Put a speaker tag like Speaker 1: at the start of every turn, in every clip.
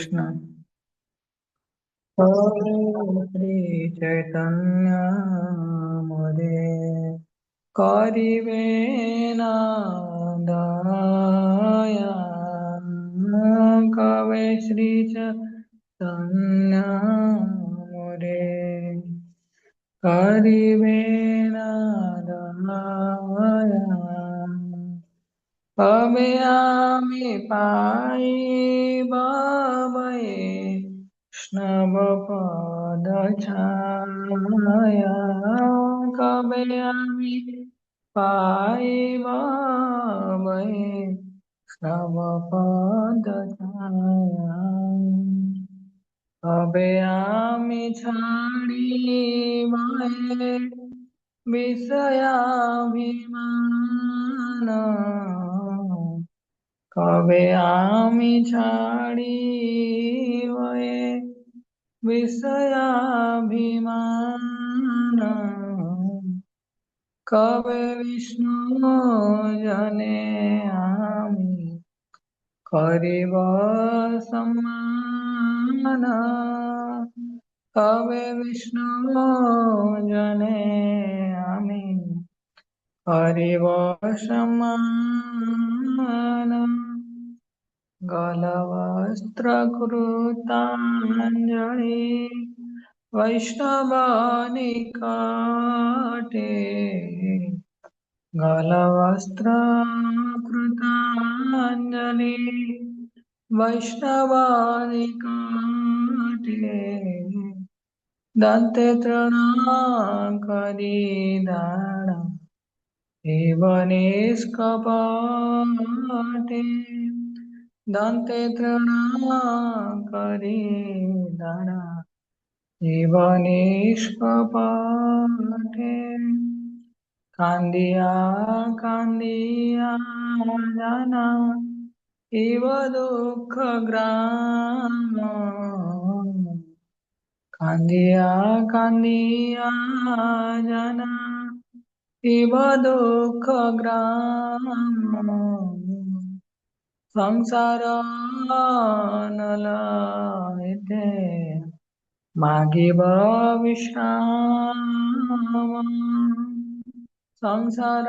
Speaker 1: કૃષ્ણ. શ્રી ચૈતન્ય મોરે કરીવે નાદયા કવે શ્રી ચૈતન્ય મોરે કરીવે નાદયા હવે আমি পাই বাবায়ে বৈষ্ণব পদ ছায়া কবে আমি পাই বাবায়ে বৈষ্ণব পদ ছায়া কবে আমি ছাড়িবায়ে বিষয়াভিমান কবে আমি ছাড়িবায়ে বিষয়াভিমান কবে বিষ্ণু জনে আমি করিব সম্মান কবে বিষ্ণু জনে আমি করিব সম্মান গলবস্ত্রকৃতাঞ্জলি বৈষ্ণবানিকটে গলবস্ত্রকৃতাঞ্জলি বৈষ্ণবানিকটে দন্তে তৃণাকরি দানা এব নিষ্কপটে দন্তে তৃণাকরি দানা এব নিষ্কপটে কান্দিয়া কান্দিয়া জানা এব দুঃখ গ্রাম কান্দিয়া কান্দিয়া জানা এব দুঃখ গ্রাম সংসার নলাইতে মাগিব বিশ্রাম সংসার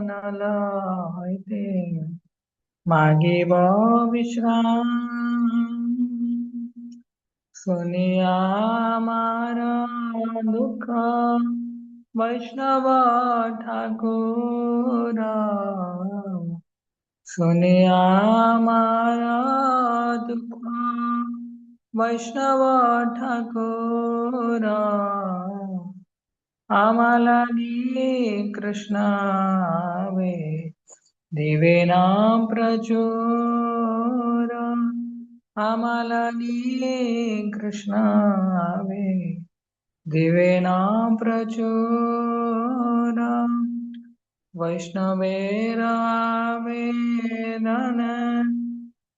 Speaker 1: নলাইতে মাগিব বিশ্রাম শুনিয়া আমার দুঃখ বৈষ্ণব ঠাকুর শুনিয়া আমার দুঃখ বৈষ্ণব ঠাকুর আমালাগি কৃষ্ণ দিবে না প্রচুর আমালাগি কৃষ্ণ দিবে না প্রচুর वैष्णवेर आवेदन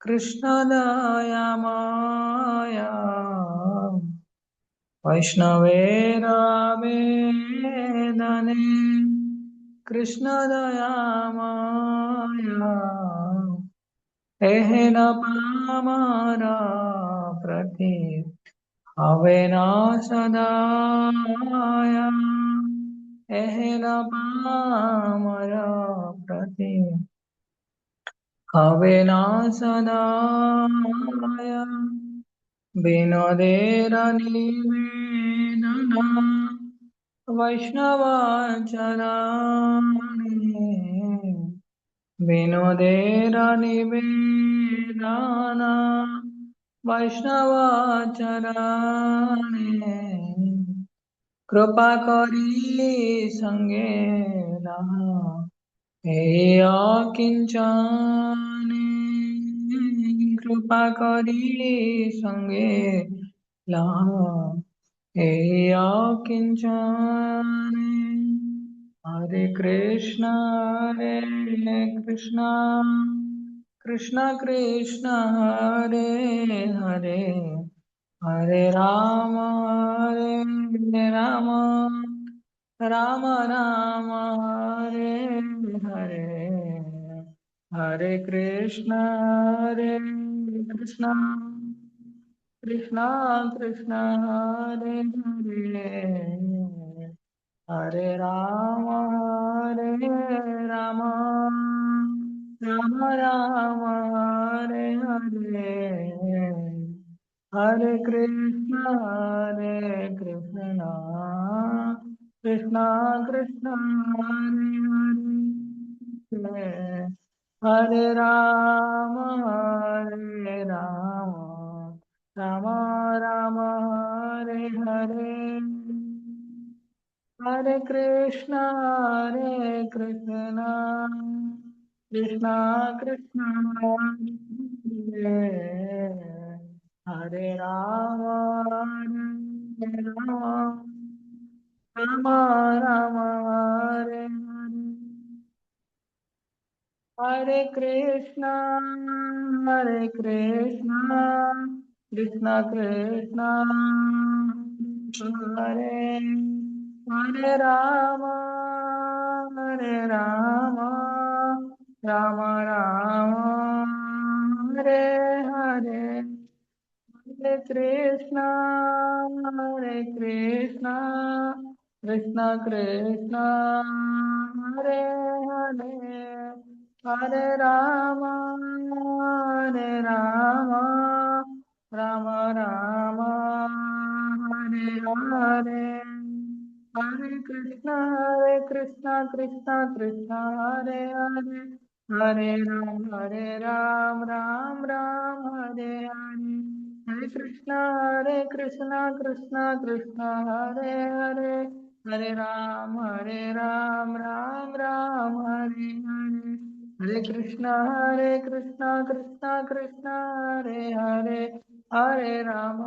Speaker 1: कृष्ण दयामया वैष्णवेर आवेदन कृष्ण दयामया एहेन पामर प्रति हवे न सदाया एहेन पामर प्रति हवे न सदाय विनोदेर निवेदन वैष्णवाचरणे विनोदेर निवेदन वैष्णवाचरणे कृपा करी संगे हे किंचने कृपा करी संगे हे किंचने हरे कृष्ण कृष्ण कृष्ण हरे हरे हरे राम राम राम राम हरे हरे हरे कृष्णा कृष्णा कृष्णा हरे हरे हरे राम राम राम हरे हरे हरे कृष्णा कृष्णा कृष्णा हरे हरे हरे राम राम राम हरे हरे हरे कृष्णा कृष्णा कृष्णा हरे हरे राम राम राम हरे हरे हरे कृष्णा कृष्णा कृष्णा हरे हरे राम राम राम हरे हरे हरे कृष्णा कृष्णा कृष्णा हरे हरे हरे राम राम राम हरे हरे हरे कृष्णा कृष्णा कृष्णा हरे हरे हरे राम राम राम हरे हरे हरे कृष्णा कृष्णा कृष्णा हरे हरे हरे राम राम राम हरे हरे हरे कृष्णा कृष्णा कृष्णा हरे हरे हरे राम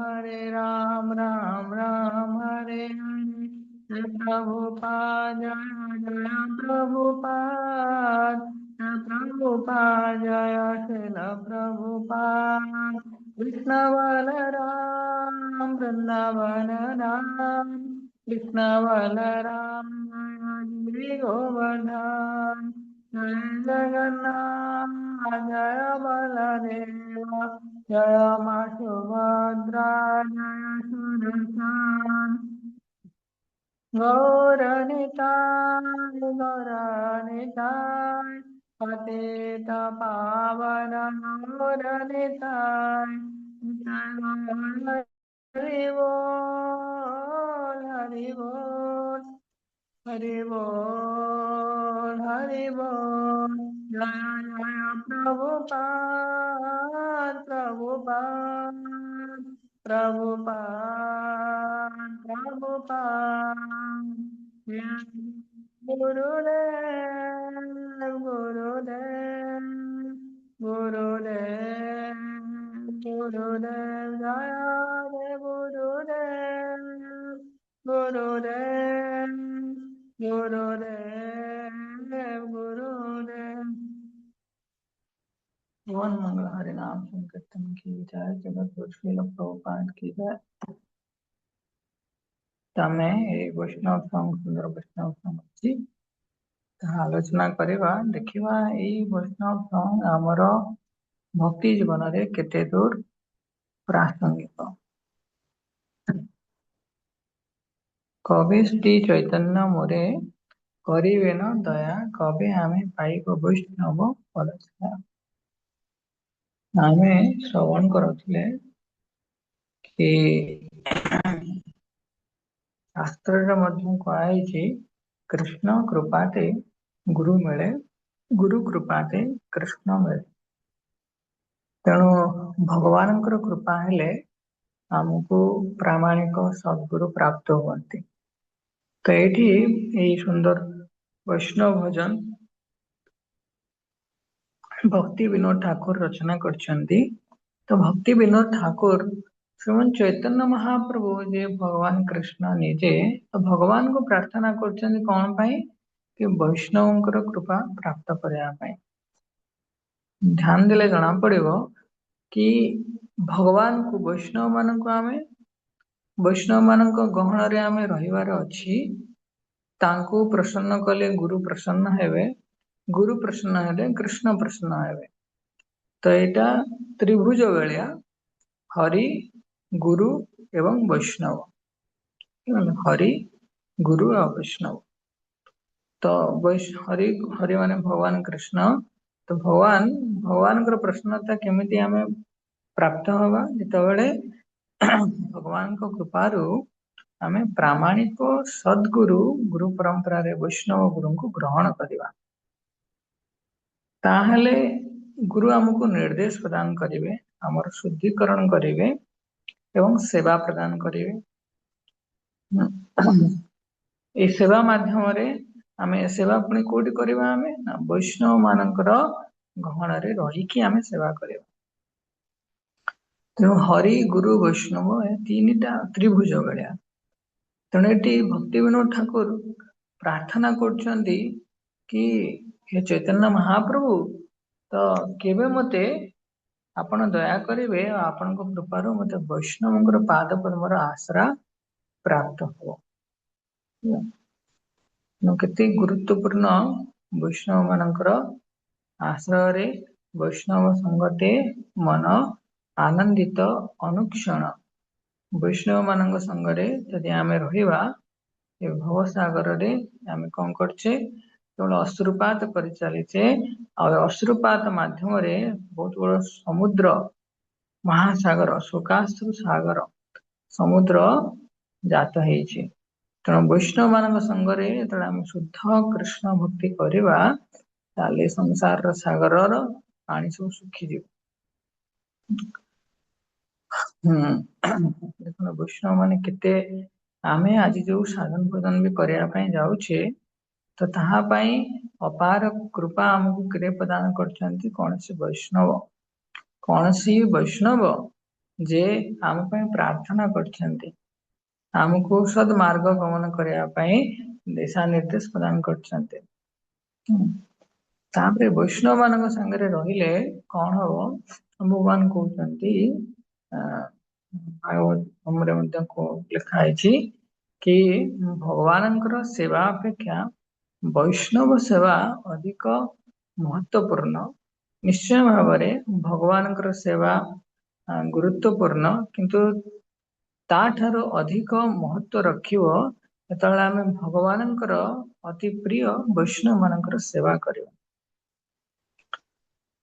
Speaker 1: राम राम हरे हरे जय प्रभुपाद जय जय प्रभुपाद जय प्रभुपाद जय शिल प्रभुपाद कृष्ण बलराम वृंदावन राम कृष्ण बलराम जय गिरि गोवर्धन जय जगन्नाथ जय बलदेव जय मा सुभद्रा जय सुदर्शन गौरनिताय पतित पावन गौरनिताय हरि बोल हरि बोल हरि बोल हरि बोल जय जय प्रभुपाद प्रभुपाद गुरुदेव गुरुदेव गुरुदेव जय देव गुरुदेव गुरुदेव गुरुदेव गुरुदेव भुवन मंगल हरि नाम संकीर्तन की जय जगत गुरु श्रील प्रभुपाद की जय तमे ए वैष्णव संघ सुंदर वैष्णव संघ अछि आलोचना करिबा देखिबा ए वैष्णव संघ हमर भक्ति जीवन रे केते दूर प्रासंगिक कवि श्री चैतन्य मोरे करिवे न दया कबे आमे पाइब वैष्णव पदछाया आमे श्रवण करथिले कि शास्त्र मध्य कहुछि कृष्ण कृपाते गुरु मिले गुरु कृपाते कृष्ण मिले तेणु भगवान कृपा हेले आमको प्रामाणिक सद्गुरु प्राप्त हुअन्ति तो ये सुंदर वैष्णव भजन भक्ति विनोद ठाकुर रचना करछन्ति तो भक्ति विनोद ठाकुर श्रीमन चैतन्य महाप्रभु जे भगवान कृष्ण निजे तो भगवान को प्रार्थना करछन्ति कौन पाई कि वैष्णवंकर कृपा प्राप्त करया पाई ध्यान देले जना पड़िबो कि भगवान को वैष्णव मान को आमे वैष्णव मान गहन रे आमे रहिवार अछि तांको प्रसन्न कले गुरु प्रसन्न हेबे गुरु प्रसन्न हेले कृष्ण प्रसन्न हेबे। तो एटा त्रिभुज बेलिया हरि गुरु एवं वैष्णव, हरि गुरु और वैष्णव। तो हरि हरि माने भगवान कृष्ण। तो भगवान भगवान प्रसन्नता केमिति आमे प्राप्त हवा जितेबाला भगवान को कृपारू आमे प्रामाणिक सद्गुरु गुरु परंपरा रे वैष्णव गुरु को ग्रहण करवा, ताहले गुरु हमको निर्देश प्रदान करेंगे, आमर शुद्धिकरण करेंगे एवं सेवा प्रदान करेंगे। ए सेवा माध्यम रे आमे सेवा पुणी कोठी करबा, आमे वैष्णव मानकर गहन रे रहिकी आमे सेवा करबा। तेणु हरि गुरु वैष्णव ए तीनटा त्रिभुज भलिया। तेणु एटी भक्ति विनोद ठाकुर प्रार्थना करछन्ती कि हे चैतन्य महाप्रभु, तो केबे मते आपण दया करेंगे, आपण कृपारू मते वैष्णव पाद पद्मर आश्रा प्राप्त हो। केते गुरुत्वपूर्ण वैष्णव मानकर आश्रय वैष्णव संगते मन आनंदित अनुक्षण। वैष्णव मान संगरे यदि आमे रहिबा ए भवसागर रे आमे कोन करछे, केवल अश्रुपात कर चलीचे। और अश्रुपात माध्यम रे बहुत बड़ समुद्र महासागर शोकाश्रु सागर समुद्र जात हेछि। तेणु वैष्णव मान संगरे जेतबेले आमे शुद्ध कृष्ण भक्ति करवा, ताले संसार सागर पानी सब सुखी जीव। देखो वैष्णव माने केते आमे आज जो साधन भजन भी करने ପାଇଁ ଯାଉଛେ, तो ताहा ପାଇଁ अपार कृपा हमको किरे प्रदान करछन्ति कौनसी वैष्णव, कौनसी वैष्णव जे आम ପାଇଁ प्रार्थना करछन्ति, हमको सद मार्ग गमन करने ପାଇଁ दिशा निर्देश प्रदान करछन्ति। तापरे वैष्णव मान संगे रहिले कौन हम, भगवान कहते लिखाई कि भगवान सेवा अपेक्षा वैष्णव सेवा अधिक महत्वपूर्ण। निश्चय भाव भगवान सेवा गुरुत्वपूर्ण, किंतु ताठारो अधिक महत्व रखिव जेतबेले आमे भगवान अति प्रिय वैष्णव मान सेवा करिवा।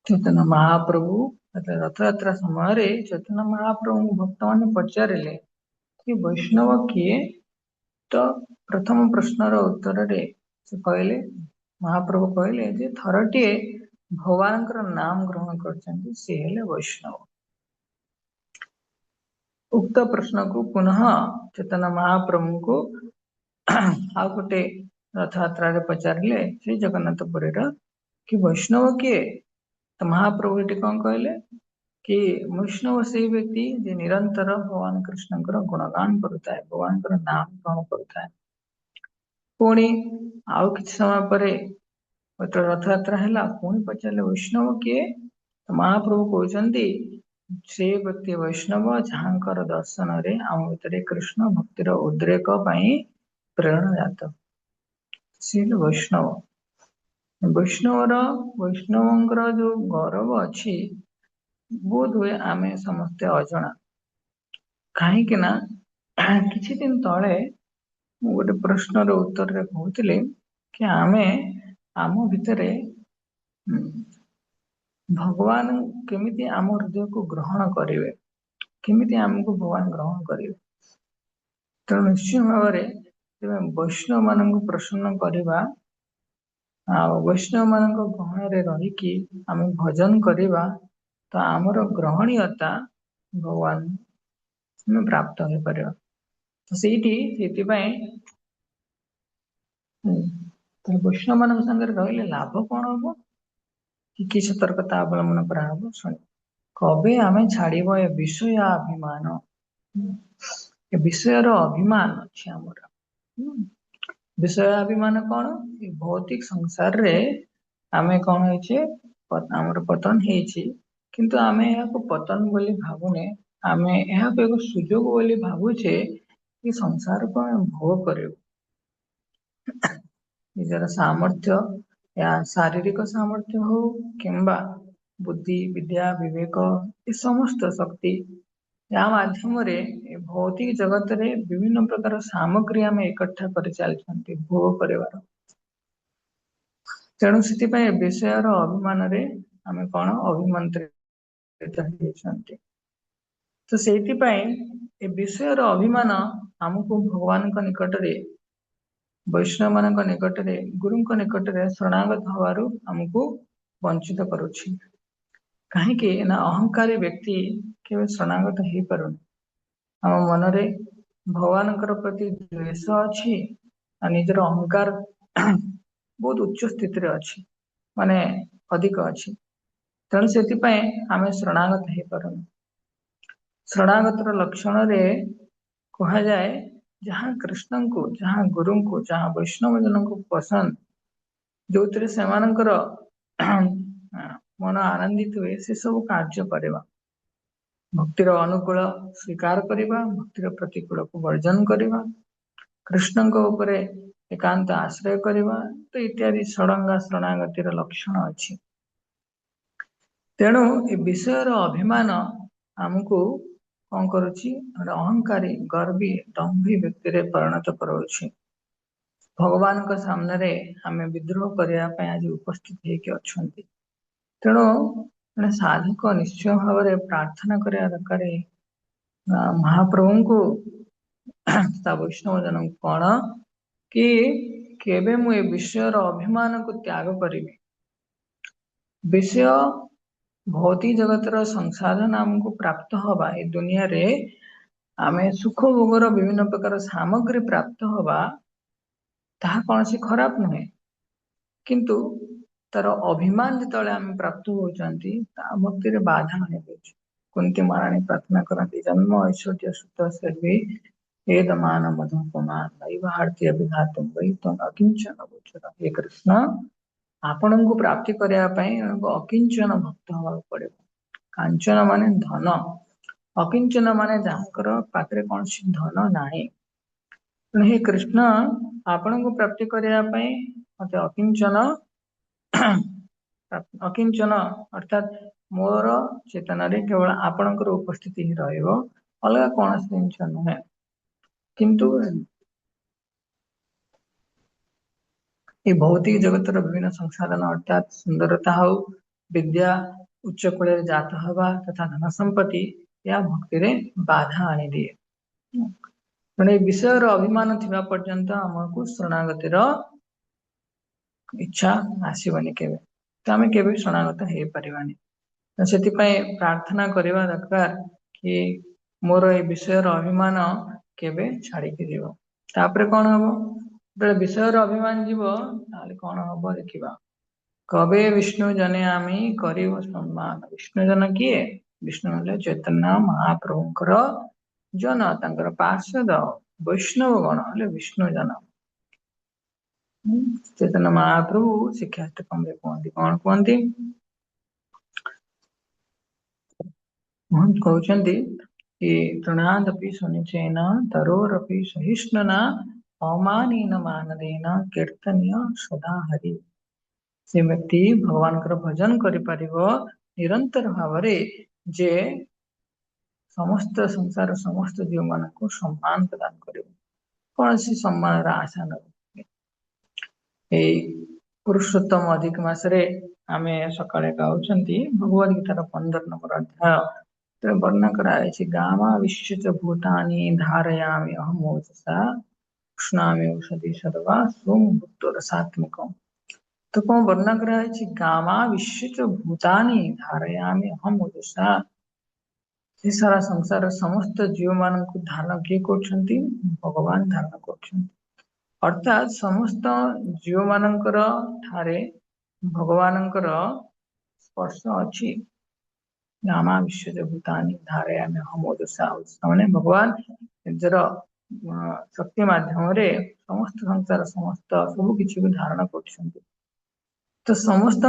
Speaker 1: चैतन्य महाप्रभु रथ यात्रा समय चैतन्य महाप्रभु भक्त मान पचारे कि वैष्णव किए, तो प्रथम प्रश्नर उत्तर रे से कहले, महाप्रभु कहले जे थरटे भगवान नाम ग्रहण करछन्ति से हेले वैष्णव। उक्त प्रश्न को पुनः चैतन्य महाप्रभु को आ गोटे रथ यात्रा रे पचारे श्री जगन्नाथपुरी कि वैष्णव किए, तो महाप्रभु ये कौन कहले कि वैष्णव से व्यक्ति जे निरंतर भगवान कृष्ण गुणगान करुता है, भगवान नाम ग्रहण करुता है। पुणी आउ किछ समय पर रथ यात्रा है, पुणी पचारे वैष्णव किए, तो महाप्रभु कहते से व्यक्ति वैष्णव जहाँकर दर्शन रे आम भीतर कृष्ण भक्तिर उद्रेक प्रेरणा जात, सी वैष्णव। वैष्णवर वैष्णव जो गौरव अच्छी बोध हुए आमे समस्ते अजना। कहीं किछि दिन तले गोटे प्रश्न उत्तर रे कहते कि आमे आम भितर भगवान केमिति आम हृदय को ग्रहण करेंगे, केमिति आमको भगवान ग्रहण करेंगे। तेणु निश्चय भाव वैष्णव मान प्रसन्न करवा, वैष्णव मान गहन रे रहीकि आम भजन करवा, तो आमर ग्रहणीयता भगवान में प्राप्त हो पार। तो ସେଇଠି वैष्णव मान संगे रहिले लाभ कौन हम कि सतर्कता अवलंबन कराहब। शुण, कबे आमे छाड़ब ए विषय अभिमान, ए विषयर अभिमान अच्छे आमर। विषय अभिमान कौन, भौतिक संसार रे आमे कौन होइछे, आमर पतन हेछि, किंतु आमे यहाँ को पतन बोली भावुने, आमे यहाँ को एक सुजोग बोली भावुछे कि संसार को आमे भोग करेबु। निजर सामर्थ्य या शारीरिक सामर्थ्य हो किंबा बुद्धि विद्या विवेक ए समस्त शक्ति या माध्यम भौतिक जगत रे विभिन्न प्रकार सामग्री आम एकठा कर चलते भोग कर तेणु से विषय अभिमान आम कौन अभिमंत्रित होती तो से विषय अभिमान आमको भगवान निकट रे वैष्णव मान निकट रे गुरु निकट रे शरणागत हवारू आमको वंचित करुछि कहीं ना अहंकारी व्यक्ति केवल शरणागत हो पारुनि आम मन रे भगवान प्रति द्वेष अच्छी निजर अहंकार बहुत उच्च स्थिति अच्छी माने अधिक अच्छी तेणु से आम शरणागत हो पारुनि शरणागत लक्षण रे कहा जाए जहाँ कृष्ण को जहाँ गुरु को जहाँ वैष्णव जन को पसंद जो से मन आनंदित हुए से सब कार्य करवा भक्तिर अनुकूल स्वीकार करवा भक्तिर प्रतिकूल को वर्जन करवा कृष्ण ऊपर एकांत आश्रय करवा तो इत्यादि षडंगा शरणागतिर लक्षण अच्छी तेणु ए विषय अभिमान आमको कौन करुच्ची अहंकारी गर्वी दम्भी व्यक्ति रे परिणत करुच्ची भगवान का सामने रे आमे विद्रोह करने आज उपस्थित होके अच्छे तेणु मैंने साधक निश्चय भाव में प्रार्थना करने दरकार महाप्रभु को वैष्णव जन कौन कि केबे मु ए विषय अभिमान को त्याग करी विषय भौतिक जगतर संसाधन आमको प्राप्त हवा ए दुनिया रे आमे सुख भोगर विभिन्न प्रकार सामग्री प्राप्त हवा ताहा कौन सी खराब नुहे किंतु तार अभिमान जो आम प्राप्त होती भक्ति बाधा आनी कुंती महाराणी प्रार्थना करती जन्म ऐश्वर्य सुत सेवी वेद मान मधुपमान नैवार्ती विघातम वही तुम अकिंचन गोचर हे कृष्ण आपण को प्राप्ति करने अकिंचन भक्त हवा पड़े कांचन माने धन अकिंचन माने जहाँकर पाखे कौन सी धन नाही हे कृष्ण आपण को प्राप्ति करने मत अकिंचन अकिंचन अर्थात मोर चेतना रे केवल आपणकर उपस्थिति ही रहिबो अलग कौन जिनिस नुहे किंतु ये भौतिक जगतर विभिन्न संसाधन अर्थात सुंदरता हो विद्या उच्च कूल जात हवा तथा धन संपत्ति या भक्ति रे बाधा आनी दिए मैंने विषय अभिमान थिबा पर्यंत हमको शरणागतिर इच्छा आसबनी के तो आम के शरणागत हो पारानी से प्रार्थना करवा दरकार कि मोर ए विषय अभिमान केबे छाड़िकी जीव तापर कौन हम जो विषय अभिमान जीव कौन हम देखा कवे विष्णु जने आमी करिव सम्मान विष्णु जन किए विष्णु चैतन्य महाप्रभुंकर जन तांकर पार्षद वैष्णव गण हेले विष्णु जन चैतन्य महाप्रभु शिक्षाष्टकम कहते कौन कहते कहते कि तृणादपि सुनिचेन तरोरपि सहिष्णुना अमानेन मानदेन कीर्तनीय सदा हरि से व्यक्ति भगवान भजन करिपारिबो निरंतर भाव जे समस्त संसार समस्त जीव मान को सम्मान प्रदान कर कौन सी सम्मान आशा न पुरुषोत्तम अधिक मासरे आमे सकाळे गाउछंती भगवद गीतार 15 नंबर अध्याय वर्णना कराई गामा विश्व भूतानि धारयामि अहम ओजसा उष्णामि औषधि सर्वा सोम भूत रसात्मक तो कौन वर्णना कराई गामा विश्व भूतानि धारयामि अहम ओजसा ये सारा संसार समस्त जीव मान को धारण किए करछंती भगवान धारण करछंती अर्थात समस्त जीव मानकर ठारे भगवानकर स्पर्श अच्छी गामा विश्व भूतानि धारयामि अहम ओजसा मैंने भगवान निजर शक्ति माध्यम समस्त संसार समस्त सब किसी भी धारण कर तो समस्त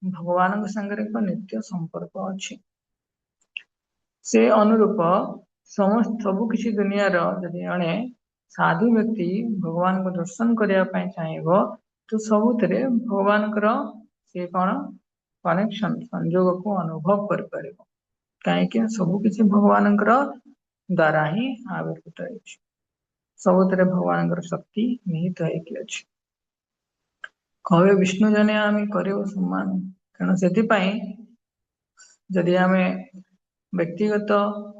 Speaker 1: भगवान संगे एक नित्य संपर्क अच्छी से अनुरूप समस्त सब किसी दुनिया जदि जड़े साधु व्यक्ति भगवान को दर्शन करने चाहिए तो सबुथिरे भगवानकर से कौन कनेक्शन संजोग को अनुभव कर परिबो कहीं सब किसी भगवानकर द्वारा ही आविर्भूत है सबुथिरे भगवानकर शक्ति निहित है कहे विष्णु जने आम कर सम्मान तेणु से जदि आम व्यक्तिगत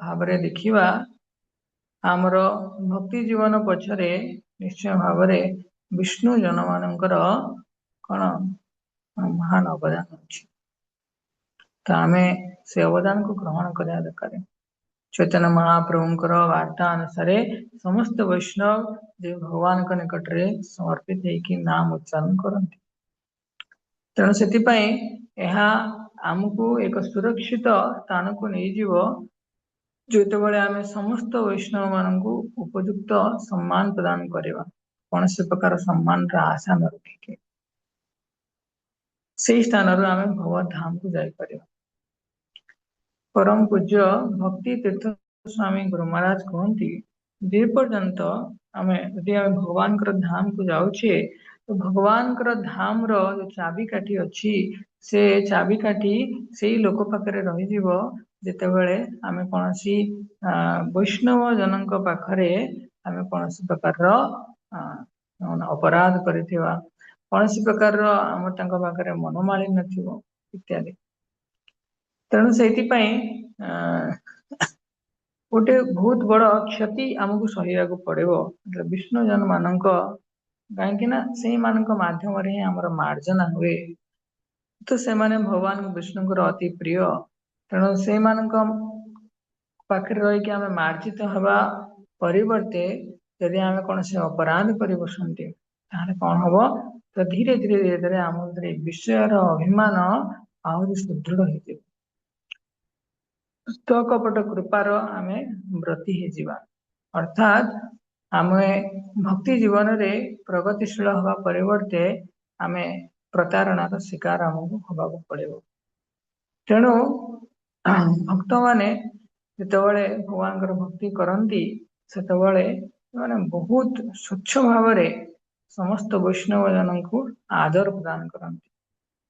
Speaker 1: भाव देखा आमर भक्ति जीवन पछरे निश्चय भाव विष्णु जन मानकर कौन महान अवदान अच्छी तो आम से अवदान को ग्रहण करने दरकार चैतन्य महाप्रभुंकर वार्ता अनुसार समस्त वैष्णव जे भगवान के निकट रे समर्पित होकर नाम उच्चारण करते तेणु से आमको एक सुरक्षित स्थान को नहीं जीव जो आम समस्त वैष्णव मान उपयुक्त सम्मान प्रदान करवा कौन से प्रकार सम्मान आशा न रखिके से स्थान आम भगवत धाम को जापर परम पूज्य भक्ति तीर्थ स्वामी गुरु महाराज कहती जे पर्यंत आम यदि आम भगवान धाम को जाऊे तो भगवान धाम रो जो चाबिकाठी अच्छी से चाबिकाठी से ही लोक पाखे रही जिते बड़े आम कौन सी वैष्णव जन पाखरे आम कौन प्रकार अपराध करिथिबा कौन प्रकार आम पाखे मनोमालिन्य थी इत्यादि तेणु से गोटे बहुत बड़ क्षति आमको सहवाक पड़ो विष्णु जन मान कहीं से मध्यम आमर मार्जना हुए तो से भगवान विष्णु अति प्रिय तेणु से पाखे रही आम मार्जित हवा परिवर्ते यदि आम कौन से अपराध कर बसते कौन हम तो धीरे धीरे धीरे धीरे आम विषय अभिमान आहरी सुदृढ़ हो कपट कृपार आम व्रती हो अर्थात आम भक्ति जीवन रे प्रगतिशील हवा परिवर्ते आम प्रतारणार शिकार आमको हवा पड़ो तेणु भक्त माने जितेबाला भगवान भक्ति करती से बहुत स्वच्छ भाव समस्त वैष्णव जन को आदर प्रदान करती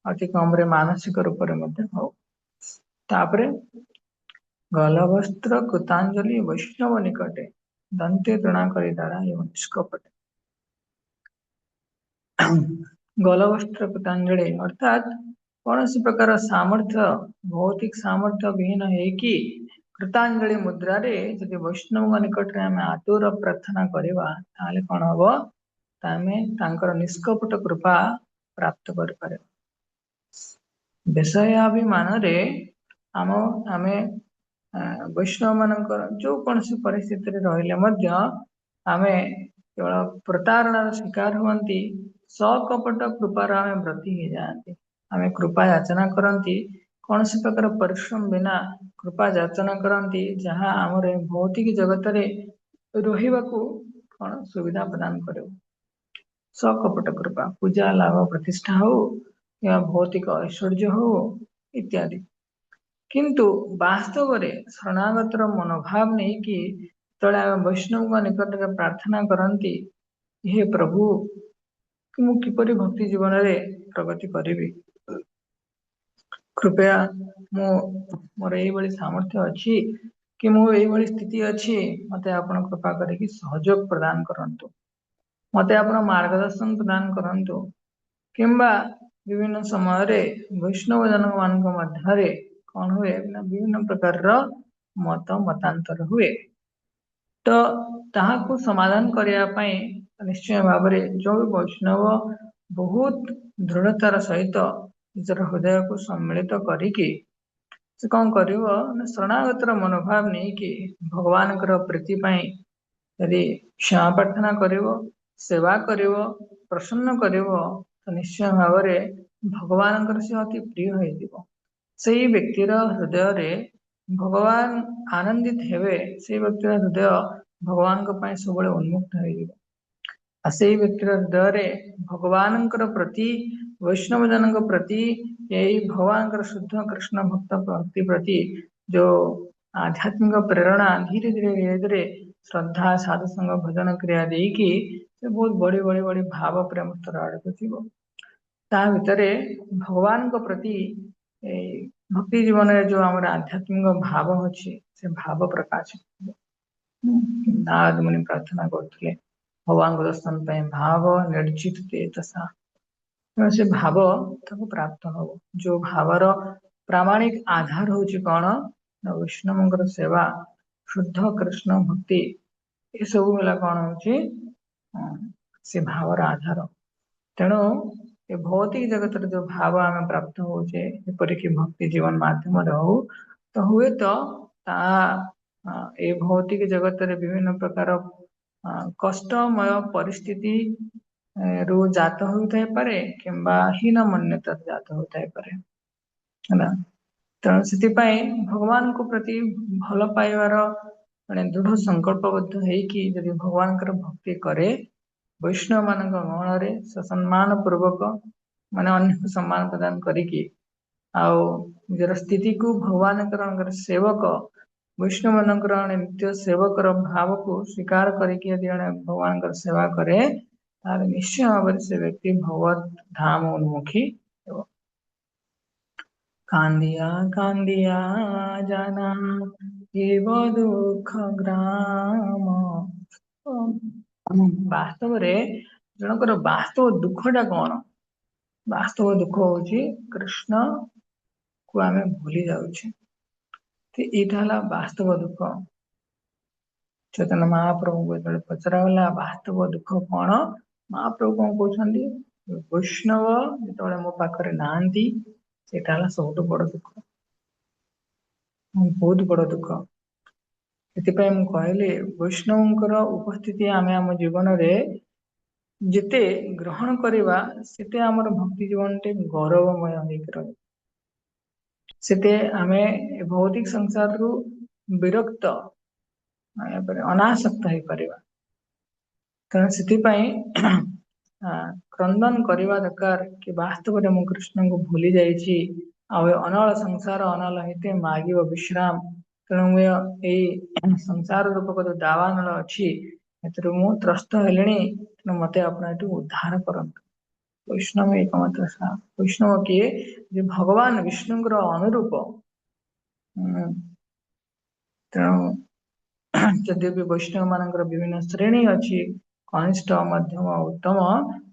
Speaker 1: अति कम मानसिक रूप से गलवस्त्र कृतांजलि वैष्णव निकटे दंते तृणाकरी द्वारा एवं निष्कपटे गलवस्त्र कृतांजलि अर्थात कौन सी प्रकार सामर्थ्य भौतिक सामर्थ्य विहीन है कि कृतांजलि मुद्रा रे जदि वैष्णव निकट आम आतुर प्रार्थना करवा कौन हम तांकर निष्कपट कृपा प्राप्त कर विषयाभिमान आम आम वैष्णव मान जो कौन सी परिस्थिति रही आम केवल प्रतारणार शिकार हुंती सकपट कृपार आम व्रती हो जाती आम कृपा याचना करती कौन सी प्रकार परिश्रम बिना कृपा याचना करती जहाँ आम भौतिक जगत रहा कौन सुविधा प्रदान कर सकपट कृपा पूजा लाभ प्रतिष्ठा हो या भौतिक ऐश्वर्य हो इत्यादि किंतु वास्तव में शरणागतर मनोभाव नहीं कि तले वैष्णव निकट में प्रार्थना करती हे प्रभु कि मु किपरि भक्ति जीवन में प्रगति करी कृपया मोर ये सामर्थ्य अच्छी कि मुझे स्थिति अच्छी मत आप कृपा करके सहयोग प्रदान करंतु मत आप मार्गदर्शन प्रदान करंतु किंबा विभिन्न समय वैष्णव जन मान मध्य कौन हुए विभिन्न प्रकार मतांतर हुए तो ताहाको समाधान करने निश्चय भाव जो वैष्णव बहुत दृढ़तार सहित निजर हृदय को सम्मिलित करिकी से कौन कर शरणागतर मनोभाव नहीं कि भगवान प्रीति यदि क्षमा प्रार्थना कर सेवा कर प्रसन्न कर तो निश्चय भाव भगवान से अति प्रिय हो से व्यक्तिर हृदय रे भगवान आनंदित हेबे से व्यक्तिर हृदय भगवान सब उन्मुक्त हो से व्यक्तिर हृदय रे भगवान प्रति वैष्णव जन प्रति यही भगवान शुद्ध कृष्ण भक्त भक्ति प्रति जो आध्यात्मिक प्रेरणा धीरे धीरे धीरे धीरे श्रद्धा साधु संग भजन क्रिया देकी से बहुत बड़ी बड़ी बड़ी भाव प्रेम स्तर आड़क थी ता भितरे भगवान को प्रति भक्ति जीवन में जो आम आध्यात्मिक भाव अच्छी से भाव प्रकाश नारद मुनि प्रार्थना करते भगवान दर्शन भाव निर्जित तथा से भाव ताको प्राप्त हो जो भावर प्रामाणिक आधार हूँ कौन वैष्णव सेवा शुद्ध कृष्ण भक्ति ये सब मिला कौन हो से भावर आधार तेणु ये भौतिक जगत जो भाव आम प्राप्त होचे एपरिक भक्ति जीवन मध्यम हो तो हुए तो ता ये भौतिक जगत रे विभिन्न प्रकार कष्टमय परिस्थिति ରୁ ଜାତ ହୋଇଥାଇପାରେ କିମ୍ବା ହୀନ ମନ୍ୟତା ଜାତ ହୋଇଥାଇପାରେ ହେଲା ତେଣୁ ସେଥିପାଇଁ ଭଗବାନଙ୍କ ପ୍ରତି ଭଲ ପାଇବାର ମାନେ ଦୃଢ ସଂକଳ୍ପବଦ୍ଧ ହେଇକି ଯଦି ଭଗବାନଙ୍କର ଭକ୍ତି କରେ ବୈଷ୍ଣବ ମାନଙ୍କ ଗହଣରେ ସମ୍ମାନ ପୂର୍ବକ ମାନେ ଅନ୍ୟକୁ ସମ୍ମାନ ପ୍ରଦାନ କରିକି ଆଉ ନିଜର ସ୍ଥିତିକୁ ଭଗବାନଙ୍କର ସେବକ ବୈଷ୍ଣବ ମାନଙ୍କର ନିତ୍ୟ ସେବକର ଭାବକୁ ସ୍ୱୀକାର କରିକି ଯଦି ଜଣେ ଭଗବାନଙ୍କର ସେବା କରେ तार निश्चय भाव से व्यक्ति भगवत धाम उन्मुखी कांदिया कांदिया जाना एव दुख ग्राम वास्तव रे जनकर वास्तव दुखटा कौन वास्तव दुख हूँ कृष्ण को आम भूली जाऊे यहाँ वास्तव दुख चैतन्य महाप्रभु को जो पचरागला वास्तव दुख कौन महाप्रभु कौन कहते वैष्णव जो मो पाखे नहांती सेटा सब बड़ दुख बहुत बड़ दुख से कहली वैष्णव उपस्थिति आम आम जीवन रे जिते ग्रहण करवा सेते आमर भक्ति जीवन टे गौरवमय होकर सेते आमे भौतिक संसार रु विरक्त अनासक्त हो पार कारण से क्रंदन करवा दरकार कि वास्तव में मुझे कृष्ण को भूली जाइए अनल संसार अनल हिते मागिब विश्राम तेणु मुझे संसार रूपक जो दावानल अच्छी मु त्रस्त हेले तेणु मत अपना उद्धार करंतु वैष्णव एकमात्र वैष्णव किए जो भगवान विष्णुर अनुरूप तेणु जदि भी वैष्णव मानकर विभिन्न श्रेणी अच्छी कनिष्ठ मध्यम उत्तम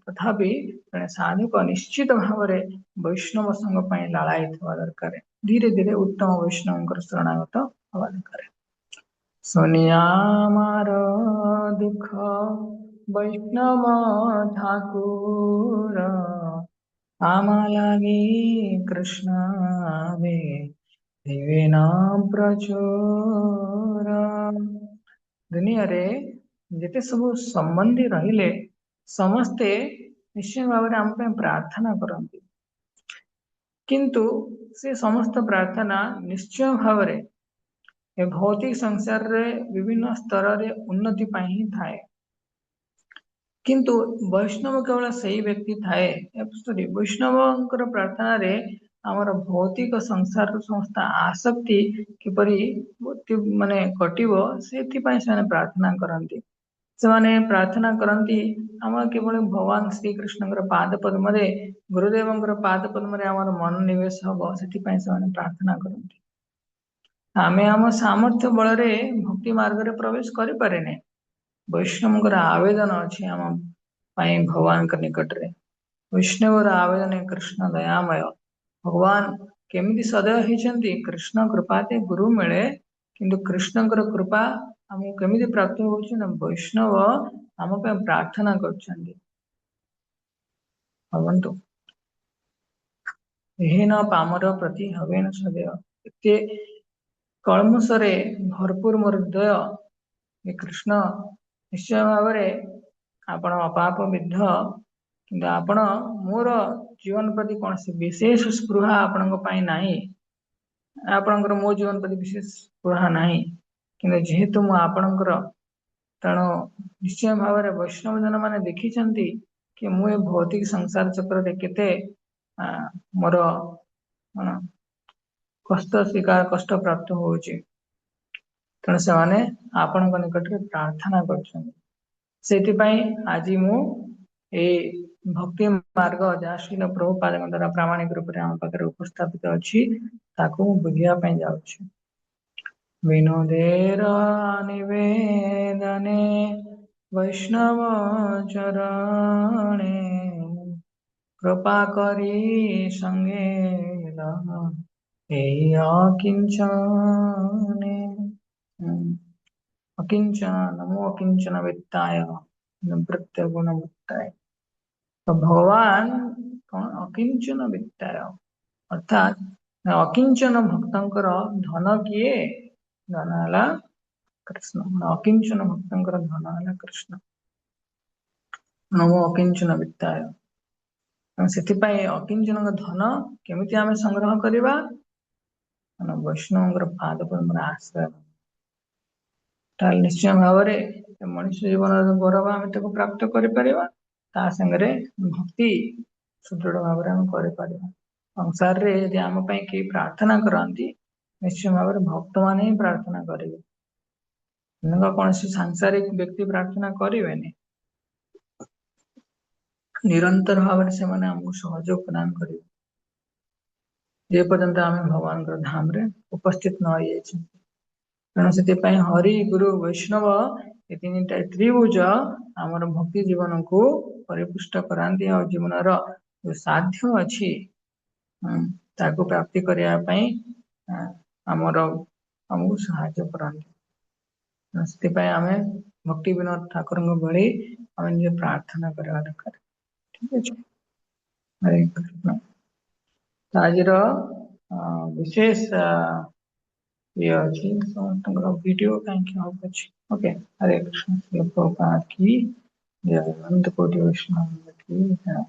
Speaker 1: तथापि साधक निश्चित भाव में वैष्णव संग लालाई दरकार धीरे धीरे उत्तम वैष्णव शरणागत हवा दरकार सुनिया मार दुख वैष्णव ठाकुर आमा लागे कृष्ण वे दिवे नाम प्रचुर दुनिया रे जेते सब संबंधी रहिले समस्ते निश्चय भाव में आम प्रार्थना करती किंतु से समस्त प्रार्थना निश्चय भाव में भौतिक संसार रे विभिन्न स्तर रे उन्नति ही थाए किंतु वैष्णव केवल सही व्यक्ति थाए सॉरी वैष्णव प्रार्थना रे आमर भौतिक संसार समस्त आसक्ति किपरि माने कटिबो सेथिपाई से प्रार्थना करती से प्रार्थना करती आम केवल भगवान श्री कृष्ण पाद पद्म गुरुदेव पाद पद्म आम मन निवेश हम से प्रार्थना करती आम आम सामर्थ्य बल भक्ति मार्ग में प्रवेश करें वैष्णव आवेदन अच्छी आम भगवान के निकट रे वैष्णव आवेदन कृष्ण दयामय भगवान केमिति सदैव होती कृष्ण कृपाते गुरु मिले किंतु कृष्ण कृपा आमको केमिति प्राप्त हो वैष्णव आम प्रार्थना करवंतु न पामर प्रति हवेन सदैव एते कलमुषरे भरपूर मोर हृदय कृष्ण निश्चय भाव आपण अपाप विद्ध कि आपण मोर जीवन प्रति कौन विशेष स्पृहा आपण आपणकर मो जीवन प्रति विशेष स्पृहा नहीं कि जेहेतु मु आपणकर तेणु निश्चय भाव में वैष्णव जन मैंने देखी कि मुझे भौतिक संसार चक्र केते मोर कष्ट स्वीकार कष्ट प्राप्त होची तेणु से आपण निकट में प्रार्थना कर ସେଥିପାଇଁ ଆଜି ମୁଁ ଏଇ ଭକ୍ତି ମାର୍ଗ ଯାହା ଶ୍ରୀଲ ପ୍ରଭୁପାଦଙ୍କ ଦ୍ୱାରା ପ୍ରାମାଣିକ ରୂପରେ ଆମ ପାଖରେ ଉପସ୍ଥାପିତ ଅଛି ତାକୁ ମୁଁ ବୁଝିବା ପାଇଁ ଯାଉଛି। ବିନୋଦେର ନିବେଦନେ ବୈଷ୍ଣବ ଚରଣେ कृपा करी संगे ଏହି ଅକିଞ୍ଚନେ अकिंचन नमो अकिंचन वित्ताय निवृत्त गुण मुक्ताय। तो भगवान कौन अकिंचन वित्ताय अर्थात अकिंचन भक्तंकर धन किए धन है कृष्ण अकिंचन भक्तंकर धन है कृष्ण नमो अकिंचन वित्ताय। ସେଥିପାଇଁ ଅକିଞ୍ଚନଙ୍କ ଧନ କେମିତି ଆମେ ସଂଗ୍ରହ କରିବା ବୈଷ୍ଣବଙ୍କର ପାଦ ପଦ୍ମର ଆଶ୍ରୟ ତାହେଲେ ନିଶ୍ଚୟ ଭାବରେ ମଣିଷ ଜୀବନର ଗୌରବ ଆମେ ତାକୁ ପ୍ରାପ୍ତ କରିପାରିବା ତା ସାଙ୍ଗରେ ଭକ୍ତି ସୁଦୃଢ ଭାବରେ ଆମେ କରିପାରିବା। ସଂସାରରେ ଯଦି ଆମ ପାଇଁ କେହି ପ୍ରାର୍ଥନା କରନ୍ତି ନିଶ୍ଚୟ ଭାବରେ ଭକ୍ତମାନେ ହିଁ ପ୍ରାର୍ଥନା କରିବେ କୌଣସି ସାଂସାରିକ ବ୍ୟକ୍ତି ପ୍ରାର୍ଥନା କରିବେନି। ନିରନ୍ତର ଭାବରେ ସେମାନେ ଆମକୁ ସହଯୋଗ ପ୍ରଦାନ କରିବେ ଯେ ପର୍ଯ୍ୟନ୍ତ ଆମେ ଭଗବାନଙ୍କର ଧାମରେ ଉପସ୍ଥିତ ନ ହେଇଯାଇଛୁ। ତେଣୁ ସେଥିପାଇଁ ହରି ଗୁରୁ ବୈଷ୍ଣବ ଏ ତିନିଟା ତ୍ରିଭୁଜ ଆମର ଭକ୍ତି ଜୀବନକୁ ପରିପୁଷ୍ଟ କରାନ୍ତି ଆଉ ଜୀବନର ଯୋଉ ସାଧ୍ୟ ଅଛି ତାକୁ ପ୍ରାପ୍ତି କରିବା ପାଇଁ ଆମର ଆମକୁ ସାହାଯ୍ୟ କରନ୍ତି। ସେଥିପାଇଁ ଆମେ ଭକ୍ତି ବିନୋଦ ଠାକୁରଙ୍କ ଭଳି ଆମେ ନିଜେ ପ୍ରାର୍ଥନା କରିବା ଦରକାର। ଠିକ ଅଛି ହରେ କୃଷ୍ଣ। ଆଜିର ବିଶେଷ ये अच्छी समस्त video thank you much okay Hare Krishna की जय अनंत कोटि वैष्णव की जय।